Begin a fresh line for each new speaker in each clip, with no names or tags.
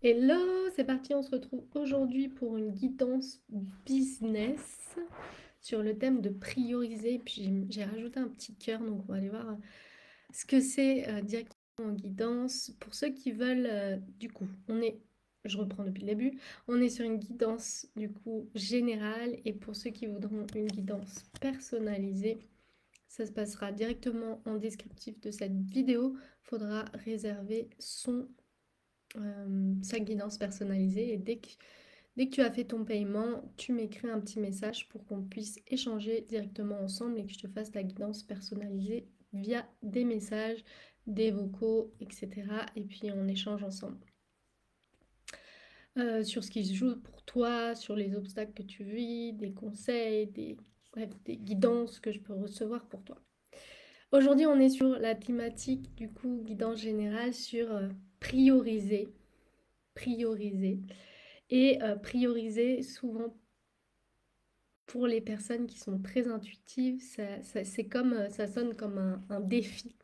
Hello, c'est parti, on se retrouve aujourd'hui pour une guidance business sur le thème de prioriser. Puis j'ai rajouté un petit cœur, donc on va aller voir ce que c'est directement en guidance. Pour ceux qui veulent, du coup, je reprends depuis le début, on est sur une guidance du coup générale et pour ceux qui voudront une guidance personnalisée, ça se passera directement en descriptif de cette vidéo. Il faudra réserver sa guidance personnalisée et dès que tu as fait ton paiement, tu m'écris un petit message pour qu'on puisse échanger directement ensemble et que je te fasse ta guidance personnalisée via des messages, des vocaux, etc. Et puis on échange ensemble sur ce qui se joue pour toi, sur les obstacles que tu vis, des conseils, bref, des guidances que je peux recevoir pour toi. Aujourd'hui, on est sur la thématique du coup guidance générale sur prioriser, prioriser. Et prioriser, souvent, pour les personnes qui sont très intuitives, c'est comme, ça sonne comme un défi.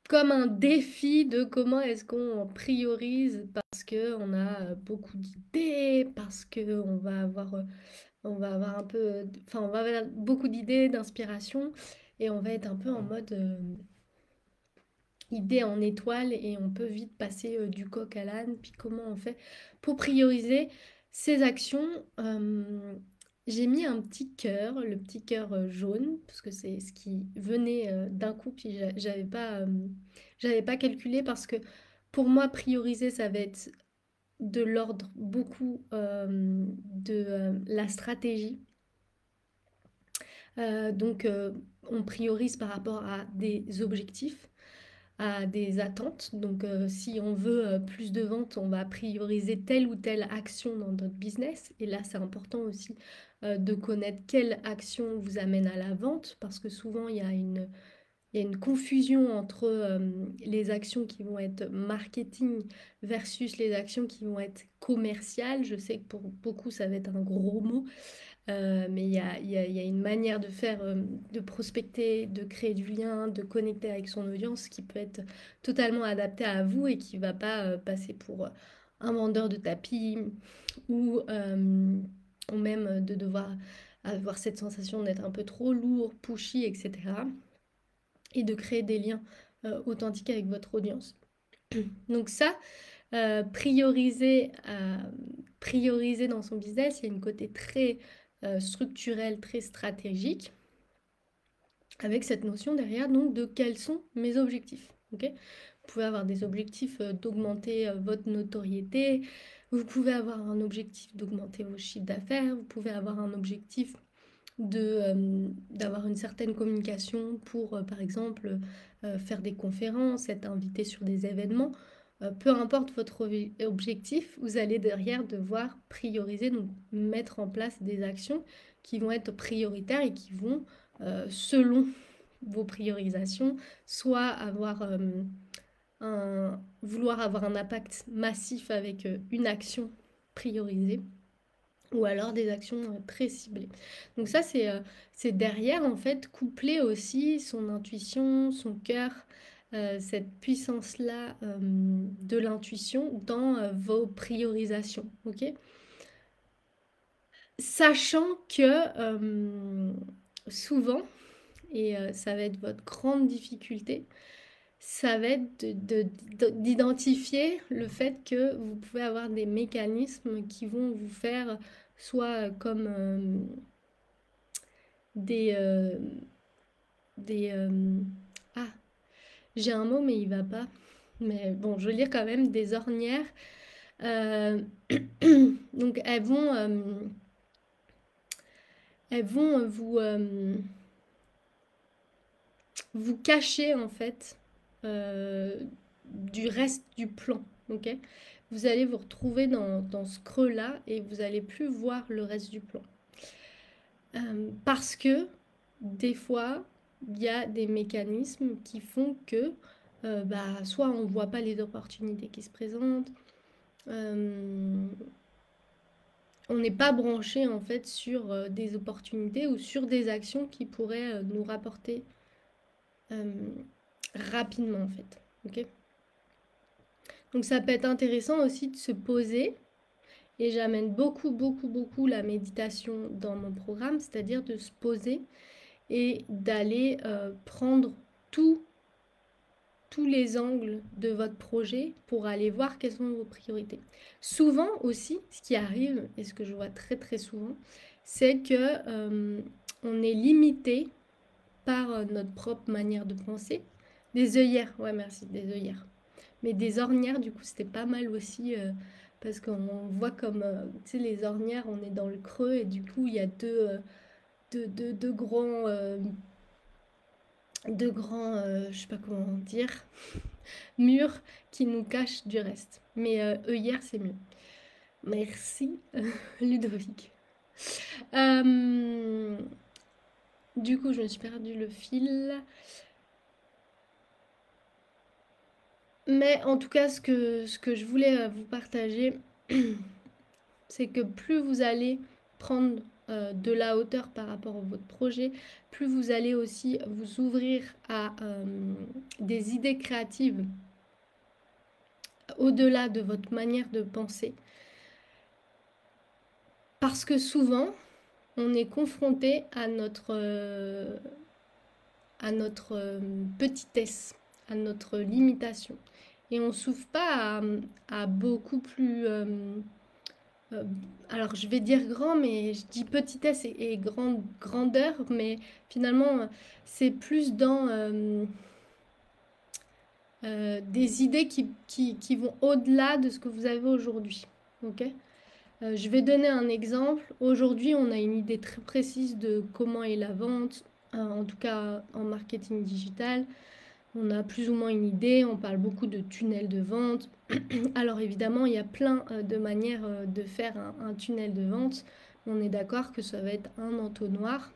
Comme un défi de comment est-ce qu'on priorise parce qu'on a beaucoup d'idées, parce qu'on va avoir un peu, enfin, on va avoir beaucoup d'idées, d'inspiration, et on va être un peu en mode idée en étoile, et on peut vite passer du coq à l'âne. Puis comment on fait pour prioriser ces actions? J'ai mis un petit cœur, le petit cœur jaune, parce que c'est ce qui venait d'un coup, puis j'avais pas calculé, parce que pour moi, prioriser, ça va être de l'ordre beaucoup de la stratégie. Donc, on priorise par rapport à des objectifs, à des attentes. Donc, si on veut plus de ventes, on va prioriser telle ou telle action dans notre business. Et là, c'est important aussi de connaître quelle action vous amène à la vente, parce que souvent, il y a une confusion entre les actions qui vont être marketing versus les actions qui vont être commerciales. Je sais que pour beaucoup, ça va être un gros mot. Mais il y a une manière de faire, de prospecter, de créer du lien, de connecter avec son audience qui peut être totalement adaptée à vous et qui ne va pas passer pour un vendeur de tapis ou même de devoir avoir cette sensation d'être un peu trop lourd, pushy, etc. Et de créer des liens authentiques avec votre audience. Donc ça, prioriser dans son business, il y a une côté très structurel, très stratégique, avec cette notion derrière donc de quels sont mes objectifs. Ok, vous pouvez avoir des objectifs d'augmenter votre notoriété, vous pouvez avoir un objectif d'augmenter vos chiffres d'affaires, vous pouvez avoir un objectif d'avoir une certaine communication pour, par exemple, faire des conférences, être invité sur des événements. Peu importe votre objectif, vous allez derrière devoir prioriser, donc mettre en place des actions qui vont être prioritaires et qui vont, selon vos priorisations, soit vouloir avoir un impact massif avec une action priorisée, ou alors des actions très ciblées. Donc ça, c'est derrière, en fait, coupler aussi son intuition, son cœur, cette puissance-là de l'intuition dans vos priorisations. Ok, sachant que souvent, et ça va être votre grande difficulté, ça va être d'identifier le fait que vous pouvez avoir des mécanismes qui vont vous faire soit comme des, euh, des ah, j'ai un mot mais il va pas. Mais bon, je veux lire quand même des ornières. Euh, donc elles vont vous cacher en fait du reste du plan. Ok, vous allez vous retrouver dans ce creux-là et vous allez plus voir le reste du plan. Parce que des fois, il y a des mécanismes qui font que bah, soit on ne voit pas les opportunités qui se présentent, euh, on n'est pas branché en fait sur des opportunités ou sur des actions qui pourraient nous rapporter euh, rapidement en fait. Ok, Donc ça peut être intéressant aussi de se poser, et j'amène beaucoup, beaucoup, beaucoup la méditation dans mon programme, c'est-à-dire de se poser et d'aller prendre tous les angles de votre projet pour aller voir quelles sont vos priorités. Souvent aussi, ce qui arrive, et ce que je vois très très souvent, c'est que on est limité par notre propre manière de penser. Des œillères, ouais merci, des œillères. Mais des ornières, du coup, c'était pas mal aussi, parce qu'on voit comme, tu sais, les ornières, on est dans le creux, et du coup, il y a deux grands, je sais pas comment dire, murs qui nous cachent du reste. Mais œillères, c'est mieux. Merci, Ludovic. Euh, du coup, je me suis perdu le fil. Mais en tout cas, ce que je voulais vous partager, c'est que plus vous allez prendre de la hauteur par rapport à votre projet, plus vous allez aussi vous ouvrir à des idées créatives au-delà de votre manière de penser. Parce que souvent, on est confronté à notre petitesse, à notre limitation. Et on ne s'ouvre pas à beaucoup plus... alors je vais dire grand, mais je dis petitesse et grandeur, mais finalement c'est plus dans des idées qui vont au-delà de ce que vous avez aujourd'hui. Ok. Je vais donner un exemple. Aujourd'hui, on a une idée très précise de comment est la vente, en tout cas en marketing digital. On a plus ou moins une idée, on parle beaucoup de tunnel de vente. Alors évidemment, il y a plein de manières de faire un tunnel de vente. On est d'accord que ça va être un entonnoir.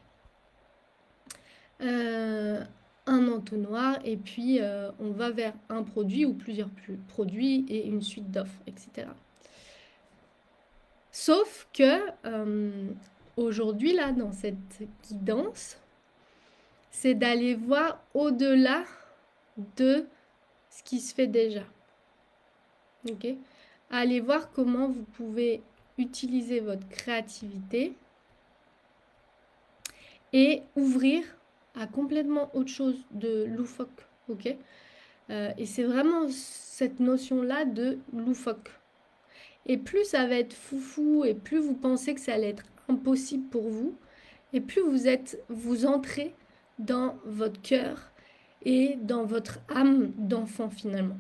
Euh, un entonnoir et puis on va vers un produit ou plusieurs produits et une suite d'offres, etc. Sauf que aujourd'hui, là, dans cette guidance, c'est d'aller voir au-delà de ce qui se fait déjà. Ok. Allez voir comment vous pouvez utiliser votre créativité et ouvrir à complètement autre chose de loufoque. Ok. Et c'est vraiment cette notion-là de loufoque. Et plus ça va être foufou et plus vous pensez que ça allait être impossible pour vous, et plus vous entrez dans votre cœur et dans votre âme d'enfant finalement.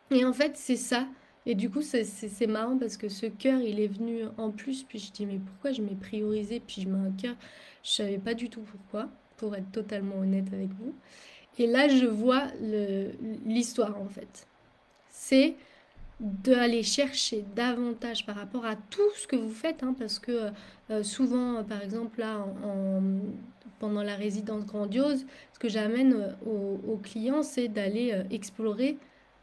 Et en fait, c'est ça. Et du coup, c'est marrant parce que ce cœur, il est venu en plus. Puis je dis, mais pourquoi je m'ai priorisé? Puis je mets un cœur. Je savais pas du tout pourquoi, pour être totalement honnête avec vous. Et là, je vois l'histoire en fait. C'est d'aller chercher davantage par rapport à tout ce que vous faites, hein, parce que souvent, par exemple, là, pendant la résidence grandiose, ce que j'amène aux clients, c'est d'aller explorer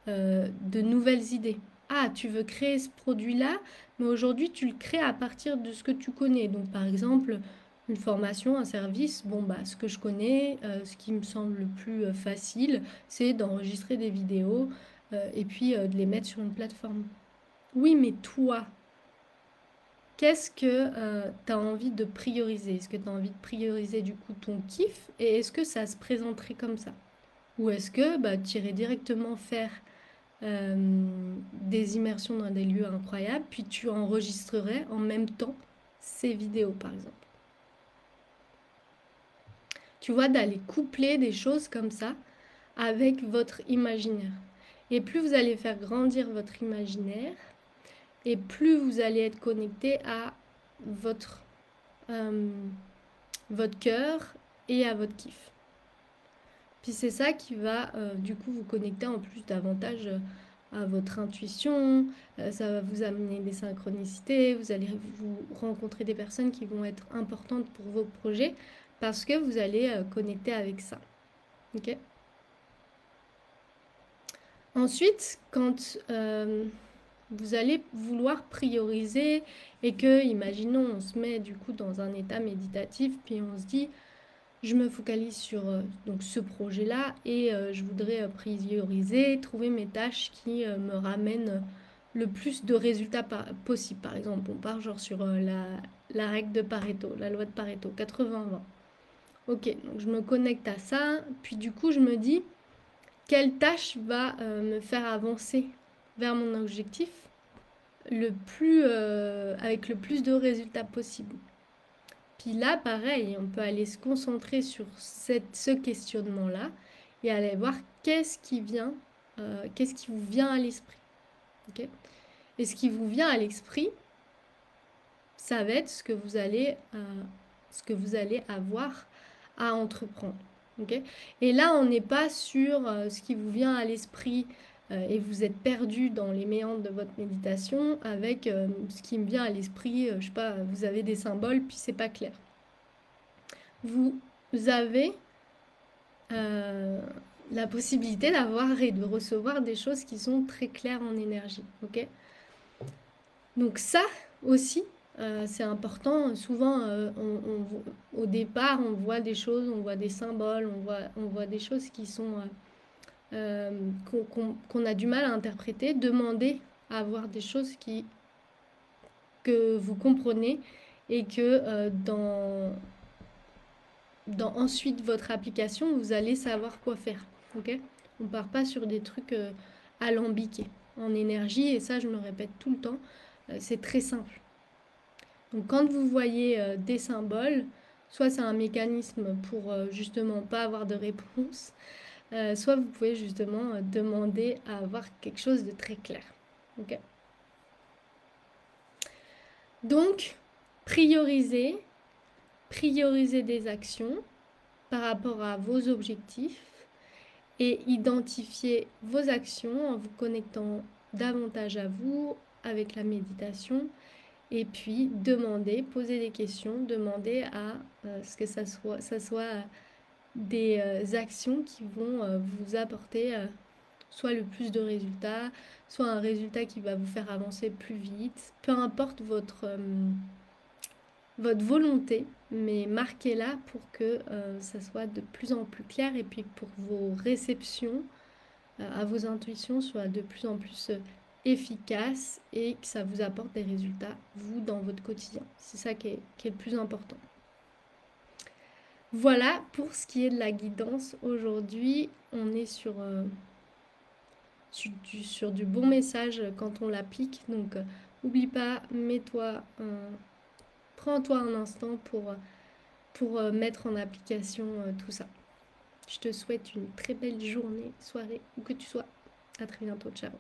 de nouvelles idées. Ah, tu veux créer ce produit-là, mais aujourd'hui, tu le crées à partir de ce que tu connais. Donc, par exemple, une formation, un service, bon, bah, ce que je connais, ce qui me semble le plus facile, c'est d'enregistrer des vidéos et puis de les mettre sur une plateforme. Oui, mais toi, qu'est-ce que tu as envie de prioriser? Est-ce que tu as envie de prioriser du coup ton kiff et est-ce que ça se présenterait comme ça? Ou est-ce que bah, tu irais directement faire des immersions dans des lieux incroyables, puis tu enregistrerais en même temps ces vidéos par exemple? Tu vois, d'aller coupler des choses comme ça avec votre imaginaire. Et plus vous allez faire grandir votre imaginaire, et plus vous allez être connecté à votre, euh, votre cœur et à votre kiff. Puis c'est ça qui va du coup vous connecter en plus davantage à votre intuition, ça va vous amener des synchronicités, vous allez vous rencontrer des personnes qui vont être importantes pour vos projets parce que vous allez connecter avec ça. Ok. Ensuite, quand vous allez vouloir prioriser et que, imaginons, on se met du coup dans un état méditatif, puis on se dit, Je me focalise sur donc ce projet-là et je voudrais prioriser, trouver mes tâches qui me ramènent le plus de résultats possible. Par exemple, on part genre sur la règle de Pareto, la loi de Pareto, 80-20. Ok, donc je me connecte à ça, puis du coup je me dis quelle tâche va me faire avancer vers mon objectif avec le plus de résultats possible. Puis là, pareil, on peut aller se concentrer sur ce questionnement-là et aller voir qu'est-ce qui vous vient à l'esprit. Okay, et ce qui vous vient à l'esprit, ça va être ce que vous allez avoir à entreprendre. Okay, et là, on n'est pas sur ce qui vous vient à l'esprit et vous êtes perdu dans les méandres de votre méditation avec ce qui me vient à l'esprit, je sais pas, vous avez des symboles puis c'est pas clair. Vous avez la possibilité d'avoir et de recevoir des choses qui sont très claires en énergie. Ok, donc ça aussi, c'est important. Souvent, au départ, on voit des choses, on voit des symboles, on voit des choses qui sont qu'on a du mal à interpréter. Demandez à voir des choses que vous comprenez et que dans ensuite votre application, vous allez savoir quoi faire. Okay, on ne part pas sur des trucs alambiqués en énergie, et ça, je me répète tout le temps, c'est très simple. Donc, quand vous voyez des symboles, soit c'est un mécanisme pour justement pas avoir de réponse, soit vous pouvez justement demander à avoir quelque chose de très clair. Okay, donc, prioriser des actions par rapport à vos objectifs et identifier vos actions en vous connectant davantage à vous avec la méditation et puis poser des questions, demander à ce que ça soit des actions qui vont vous apporter soit le plus de résultats, soit un résultat qui va vous faire avancer plus vite, peu importe votre volonté, mais marquez-la pour que ça soit de plus en plus clair et puis pour vos réceptions à vos intuitions soient de plus en plus efficaces et que ça vous apporte des résultats, vous, dans votre quotidien. C'est ça qui est le plus important. Voilà pour ce qui est de la guidance. Aujourd'hui, on est sur du bon message quand on l'applique. Donc, n'oublie pas, prends-toi un instant pour mettre en application tout ça. Je te souhaite une très belle journée, soirée, où que tu sois. À très bientôt, ciao.